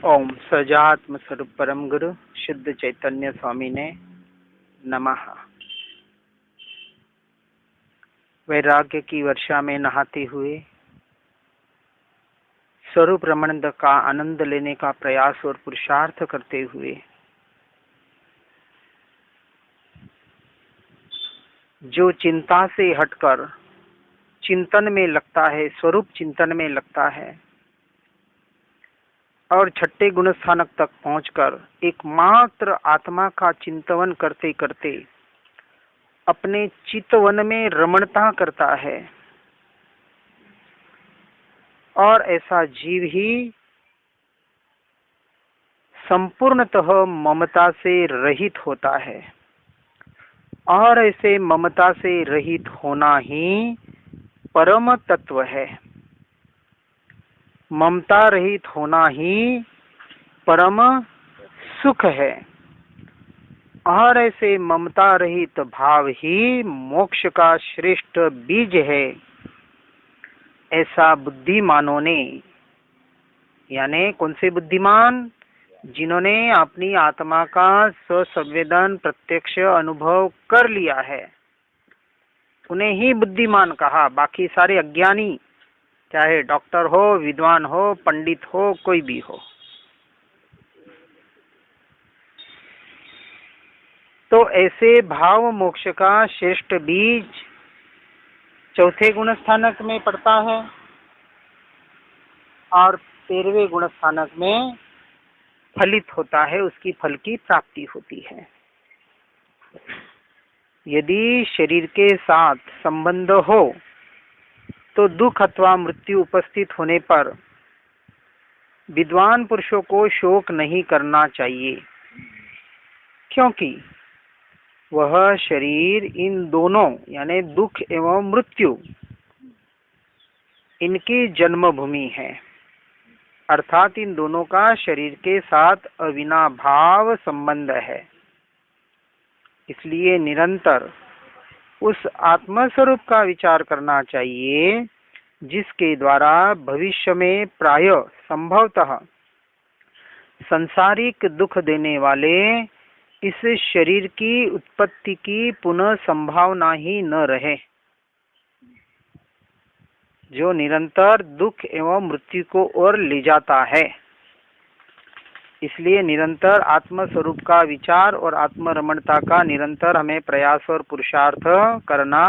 ओम सजात्म स्वरूप परम गुरु शुद्ध चैतन्य स्वामी ने नमः। वैराग्य की वर्षा में नहाते हुए स्वरूप रमणद का आनंद लेने का प्रयास और पुरुषार्थ करते हुए जो चिंता से हटकर चिंतन में लगता है, स्वरूप चिंतन में लगता है और छठे गुण स्थानक तक पहुंचकर एकमात्र आत्मा का चिंतन करते करते अपने चितवन में रमणता करता है और ऐसा जीव ही संपूर्णतः ममता से रहित होता है और ऐसे ममता से रहित होना ही परम तत्व है। ममता रहित होना ही परम सुख है और ऐसे ममता रहित भाव ही मोक्ष का श्रेष्ठ बीज है। ऐसा बुद्धिमानों ने, यानी कौन से बुद्धिमान? जिन्होंने अपनी आत्मा का स्वसंवेदन प्रत्यक्ष अनुभव कर लिया है, उन्हें ही बुद्धिमान कहा। बाकी सारे अज्ञानी, चाहे डॉक्टर हो, विद्वान हो, पंडित हो, कोई भी हो। तो ऐसे भाव मोक्ष का श्रेष्ठ बीज चौथे गुण स्थानक में पड़ता है और 13वें गुण स्थानक में फलित होता है, उसकी फल की प्राप्ति होती है। यदि शरीर के साथ संबंध हो तो दुख अथवा मृत्यु उपस्थित होने पर विद्वान पुरुषों को शोक नहीं करना चाहिए, क्योंकि वह शरीर इन दोनों यानी दुख एवं मृत्यु इनकी जन्मभूमि है, अर्थात इन दोनों का शरीर के साथ अविनाभाव संबंध है। इसलिए निरंतर उस आत्मस्वरूप का विचार करना चाहिए जिसके द्वारा भविष्य में प्राय संभवतः सांसारिक दुख देने वाले इस शरीर की उत्पत्ति की पुनः संभावना ही न रहे, जो निरंतर दुख एवं मृत्यु को ओर ले जाता है। इसलिए निरंतर आत्मस्वरूप का विचार और आत्मरमणता का निरंतर हमें प्रयास और पुरुषार्थ करना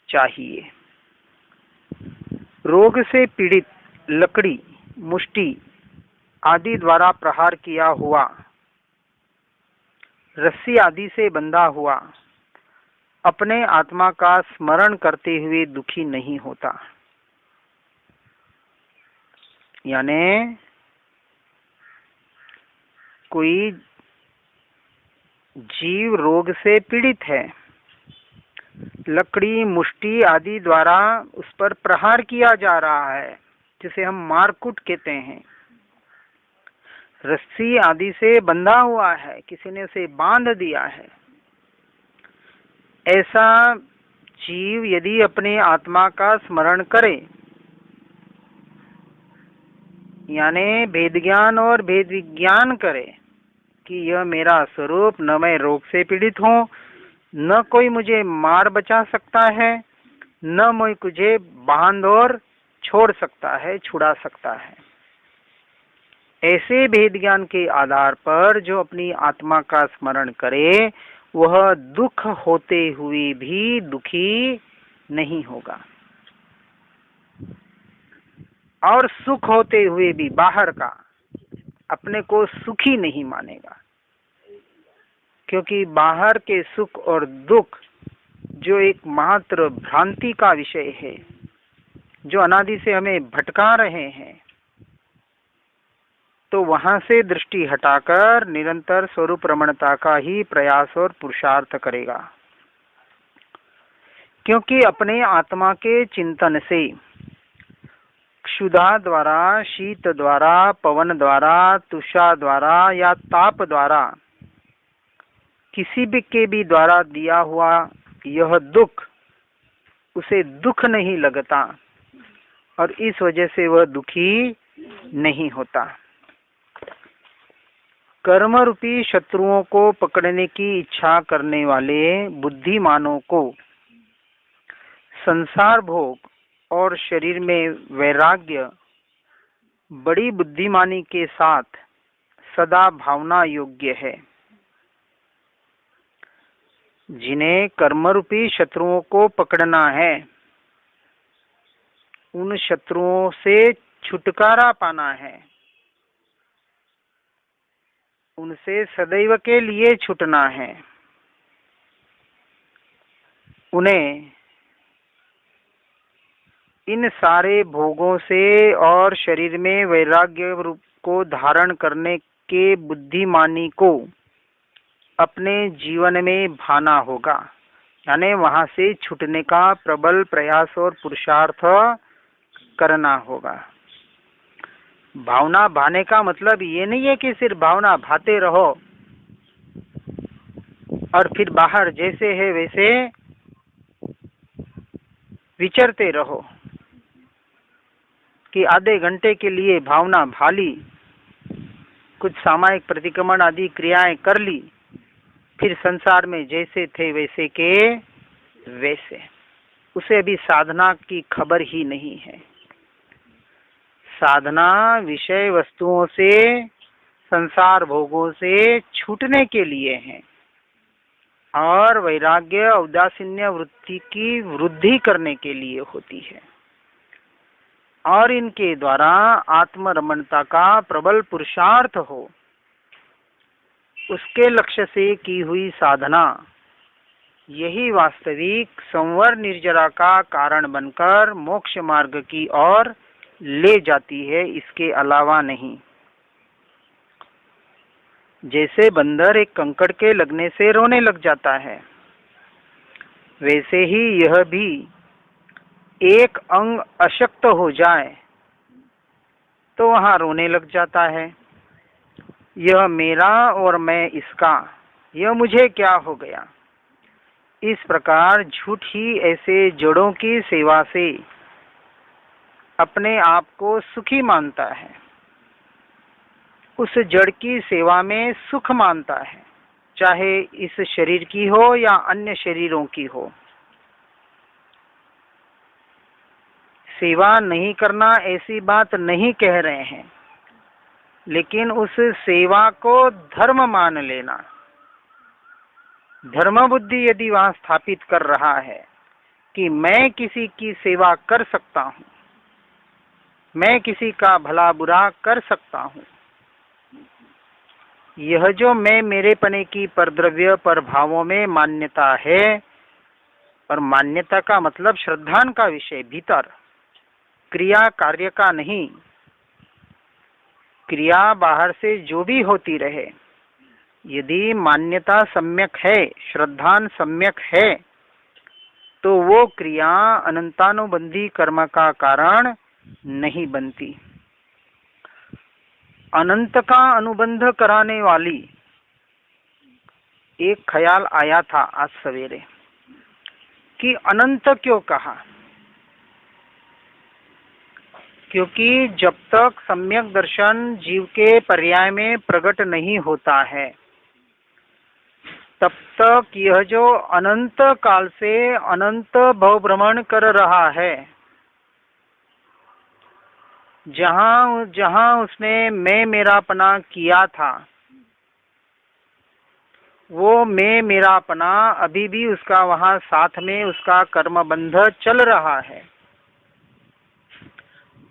चाहिए। रोग से पीड़ित लकड़ी, मुष्टि आदि द्वारा प्रहार किया हुआ, रस्सी आदि से बंधा हुआ अपने आत्मा का स्मरण करते हुए दुखी नहीं होता। यानी कोई जीव रोग से पीड़ित है, लकड़ी, मुष्टि आदि द्वारा उस पर प्रहार किया जा रहा है, जिसे हम मारकूट कहते हैं। रस्सी आदि से बंधा हुआ है, किसी ने उसे बांध दिया है। ऐसा जीव यदि अपने आत्मा का स्मरण करे, यानी भेद ज्ञान और भेद विज्ञान करे कि यह मेरा स्वरूप, न मैं रोग से पीड़ित हूँ, न कोई मुझे मार बचा सकता है, न मैं मुझे बांध और छोड़ सकता है, छुड़ा सकता है। ऐसे भेद ज्ञान के आधार पर जो अपनी आत्मा का स्मरण करे, वह दुख होते हुए भी दुखी नहीं होगा और सुख होते हुए भी बाहर का अपने को सुखी नहीं मानेगा, क्योंकि बाहर के सुख और दुख जो एक मात्र भ्रांति का विषय है, जो अनादि से हमें भटका रहे हैं, तो वहां से दृष्टि हटाकर निरंतर स्वरूप रमणता का ही प्रयास और पुरुषार्थ करेगा। क्योंकि अपने आत्मा के चिंतन से क्षुधा द्वारा, शीत द्वारा, पवन द्वारा, तुषा द्वारा या ताप द्वारा किसी भी के भी द्वारा दिया हुआ यह दुख उसे दुख नहीं लगता और इस वजह से वह दुखी नहीं होता। कर्म रूपी शत्रुओं को पकड़ने की इच्छा करने वाले बुद्धिमानों को संसार भोग और शरीर में वैराग्य बड़ी बुद्धिमानी के साथ सदा भावना योग्य है। जिन्हें कर्म रूपी शत्रुओं को पकड़ना है, उन शत्रुओं से छुटकारा पाना है, उनसे सदैव के लिए छूटना है, उन्हें इन सारे भोगों से और शरीर में वैराग्य रूप को धारण करने के बुद्धिमानी को अपने जीवन में भाना होगा, यानी वहां से छूटने का प्रबल प्रयास और पुरुषार्थ करना होगा। भावना भाने का मतलब ये नहीं है कि सिर्फ भावना भाते रहो और फिर बाहर जैसे है वैसे विचरते रहो, कि आधे घंटे के लिए भावना भाली, कुछ सामायिक प्रतिक्रमण आदि क्रियाएं कर ली, फिर संसार में जैसे थे वैसे के वैसे। उसे अभी साधना की खबर ही नहीं है। साधना विषय वस्तुओं से, संसार भोगों से छूटने के लिए है और वैराग्य औदासीन्य वृत्ति की वृद्धि करने के लिए होती है और इनके द्वारा आत्मरमणता का प्रबल पुरुषार्थ हो, उसके लक्ष्य से की हुई साधना यही वास्तविक संवर निर्जरा का कारण बनकर मोक्ष मार्ग की ओर ले जाती है, इसके अलावा नहीं। जैसे बंदर एक कंकड़ के लगने से रोने लग जाता है, वैसे ही यह भी एक अंग अशक्त हो जाए तो वहां रोने लग जाता है, यह मेरा और मैं इसका, यह मुझे क्या हो गया। इस प्रकार झूठी ऐसे जड़ों की सेवा से अपने आप को सुखी मानता है, उस जड़ की सेवा में सुख मानता है, चाहे इस शरीर की हो या अन्य शरीरों की हो। सेवा नहीं करना ऐसी बात नहीं कह रहे हैं, लेकिन उस सेवा को धर्म मान लेना, धर्म बुद्धि यदि वहां स्थापित कर रहा है कि मैं किसी की सेवा कर सकता हूं, मैं किसी का भला बुरा कर सकता हूं, यह जो मैं मेरे पने की परद्रव्य पर भावों में मान्यता है, और मान्यता का मतलब श्रद्धान का विषय, भीतर क्रिया कार्य का नहीं। क्रिया बाहर से जो भी होती रहे, यदि मान्यता सम्यक है, श्रद्धान सम्यक है, तो वो क्रिया अनंतानुबंधी कर्म का कारण नहीं बनती। अनंत का अनुबंध कराने वाली एक ख्याल आया था आज सवेरे कि अनंत क्यों कहा, क्योंकि जब तक सम्यक दर्शन जीव के पर्याय में प्रकट नहीं होता है, तब तक यह जो अनंत काल से अनंत भव भ्रमण कर रहा है, जहां जहां उसने मैं मेरापना किया था, वो मैं मेरापना अभी भी उसका वहां साथ में उसका कर्म बंध चल रहा है।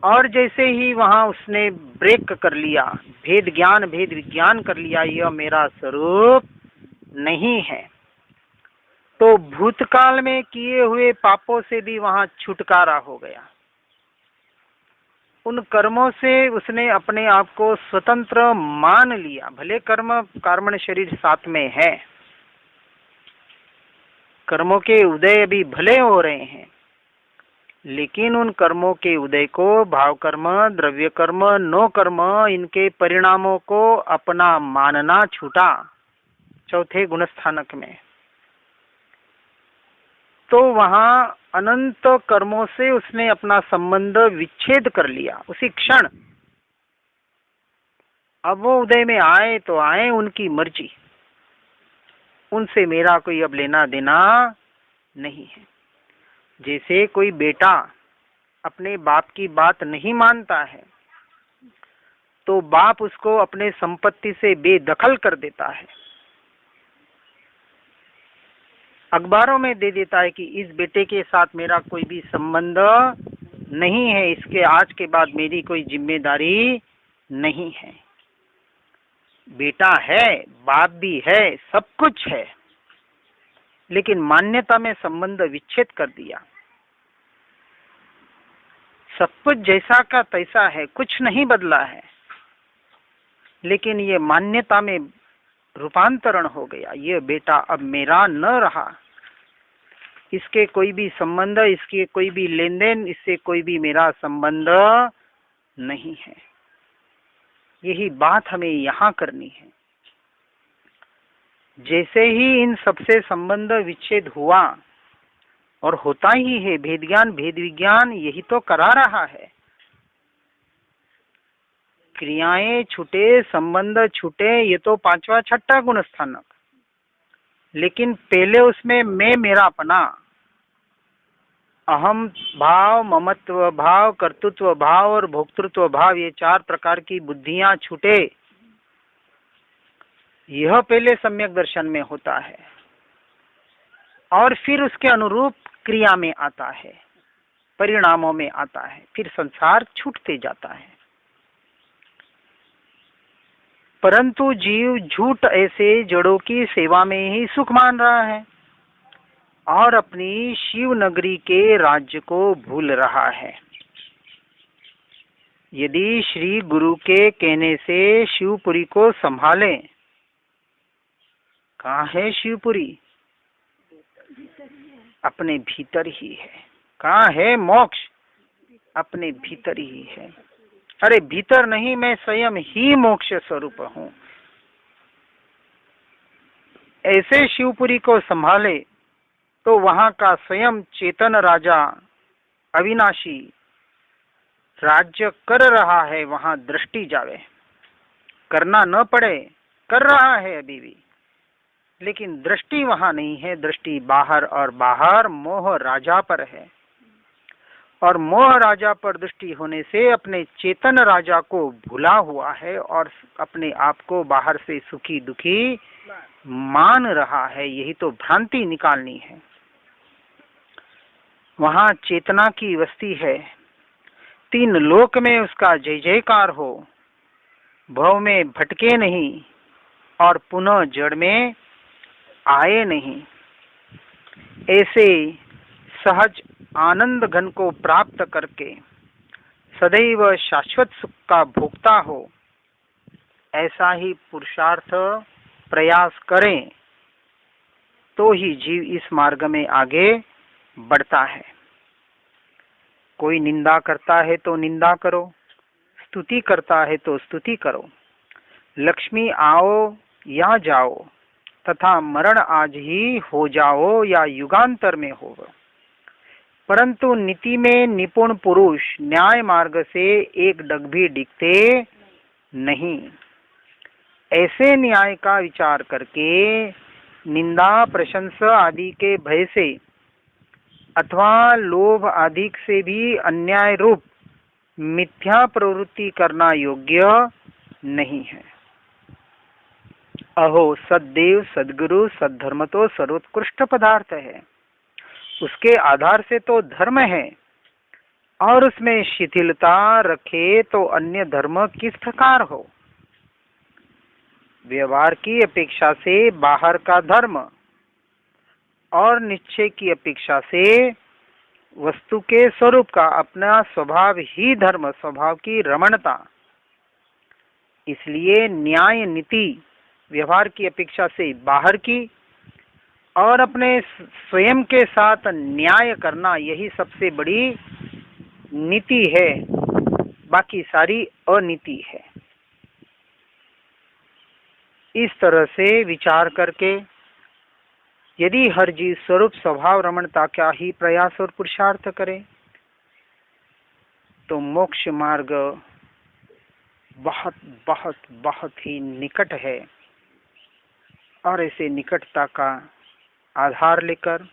और जैसे ही वहां उसने ब्रेक कर लिया, भेद ज्ञान भेद विज्ञान कर लिया, यह मेरा स्वरूप नहीं है, तो भूतकाल में किए हुए पापों से भी वहां छुटकारा हो गया। उन कर्मों से उसने अपने आप को स्वतंत्र मान लिया। भले कर्म कर्मण शरीर साथ में है, कर्मों के उदय भी भले हो रहे हैं, लेकिन उन कर्मों के उदय को भाव कर्म, द्रव्य कर्म, नो कर्म, इनके परिणामों को अपना मानना छूटा चौथे गुणस्थानक में। तो वहां अनंत कर्मों से उसने अपना संबंध विच्छेद कर लिया उसी क्षण। अब वो उदय में आए तो आए, उनकी मर्जी, उनसे मेरा कोई अब लेना देना नहीं है। जैसे कोई बेटा अपने बाप की बात नहीं मानता है तो बाप उसको अपने संपत्ति से बेदखल कर देता है, अखबारों में दे देता है कि इस बेटे के साथ मेरा कोई भी संबंध नहीं है, इसके आज के बाद मेरी कोई जिम्मेदारी नहीं है। बेटा है, बाप भी है, सब कुछ है, लेकिन मान्यता में संबंध विच्छेद कर दिया। सब कुछ जैसा का तैसा है, कुछ नहीं बदला है, लेकिन ये मान्यता में रूपांतरण हो गया। ये बेटा अब मेरा न रहा, इसके कोई भी संबंध, इसके कोई भी लेन देन, इससे कोई भी मेरा संबंध नहीं है। यही बात हमें यहाँ करनी है। जैसे ही इन सबसे संबंध विच्छेद हुआ, और होता ही है, भेद ज्ञान भेद विज्ञान यही तो करा रहा है। क्रियाएं छूटे, संबंध छूटे, ये तो पांचवा छठा गुण स्थानक, लेकिन पहले उसमें मैं मेरापना, अहम भाव, ममत्व भाव, कर्तृत्व भाव और भोक्तृत्व भाव, ये चार प्रकार की बुद्धियां छूटे, यह पहले सम्यक दर्शन में होता है, और फिर उसके अनुरूप क्रिया में आता है, परिणामों में आता है, फिर संसार छूटते जाता है। परंतु जीव झूठ ऐसे जड़ों की सेवा में ही सुख मान रहा है और अपनी शिव नगरी के राज्य को भूल रहा है। यदि श्री गुरु के कहने से शिवपुरी को संभालें, कहाँ है शिवपुरी? अपने भीतर ही है। कहाँ है मोक्ष? अपने भीतर ही है। अरे भीतर नहीं, मैं स्वयं ही मोक्ष स्वरूप हूँ। ऐसे शिवपुरी को संभाले तो वहां का स्वयं चेतन राजा अविनाशी राज्य कर रहा है, वहां दृष्टि जावे, करना न पड़े, कर रहा है अभी भी, लेकिन दृष्टि वहां नहीं है। दृष्टि बाहर, और बाहर मोह राजा पर है, और मोह राजा पर दृष्टि होने से अपने चेतन राजा को भूला हुआ है और अपने आप को बाहर से सुखी दुखी मान रहा है। यही तो भ्रांति निकालनी है। वहां चेतना की वस्ती है, तीन लोक में उसका जय जयकार हो, भव में भटके नहीं और पुनः जड़ में आए नहीं। ऐसे सहज आनंद घन को प्राप्त करके सदैव शाश्वत सुख का भोक्ता हो, ऐसा ही पुरुषार्थ प्रयास करें तो ही जीव इस मार्ग में आगे बढ़ता है। कोई निंदा करता है तो निंदा करो, स्तुति करता है तो स्तुति करो। लक्ष्मी आओ या जाओ, तथा मरण आज ही हो जाओ या युगांतर में हो, परंतु नीति में निपुण पुरुष न्याय मार्ग से एक डग भी डिगते नहीं। ऐसे न्याय का विचार करके निंदा, प्रशंसा आदि के भय से अथवा लोभ आदि से भी अन्याय रूप मिथ्या प्रवृत्ति करना योग्य नहीं है। अहो सद्देव, सद्गुरु, सद्धर्म तो सर्वोत्कृष्ट पदार्थ है। उसके आधार से तो धर्म है, और उसमें शिथिलता रखे तो अन्य धर्म किस प्रकार हो। व्यवहार की अपेक्षा से बाहर का धर्म और निश्चय की अपेक्षा से वस्तु के स्वरूप का अपना स्वभाव ही धर्म, स्वभाव की रमणता। इसलिए न्याय नीति व्यवहार की अपेक्षा से बाहर की और अपने स्वयं के साथ न्याय करना, यही सबसे बड़ी नीति है, बाकी सारी अनीति है। इस तरह से विचार करके यदि हर जीव स्वरूप स्वभाव रमणता का ही प्रयास और पुरुषार्थ करे तो मोक्ष मार्ग बहुत बहुत बहुत ही निकट है, और ऐसे निकटता का आधार लेकर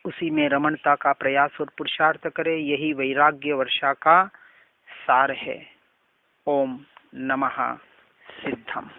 उसी में रमणता का प्रयास और पुरुषार्थ करे। यही वैराग्य वर्षा का सार है। ओम नमः सिद्धम।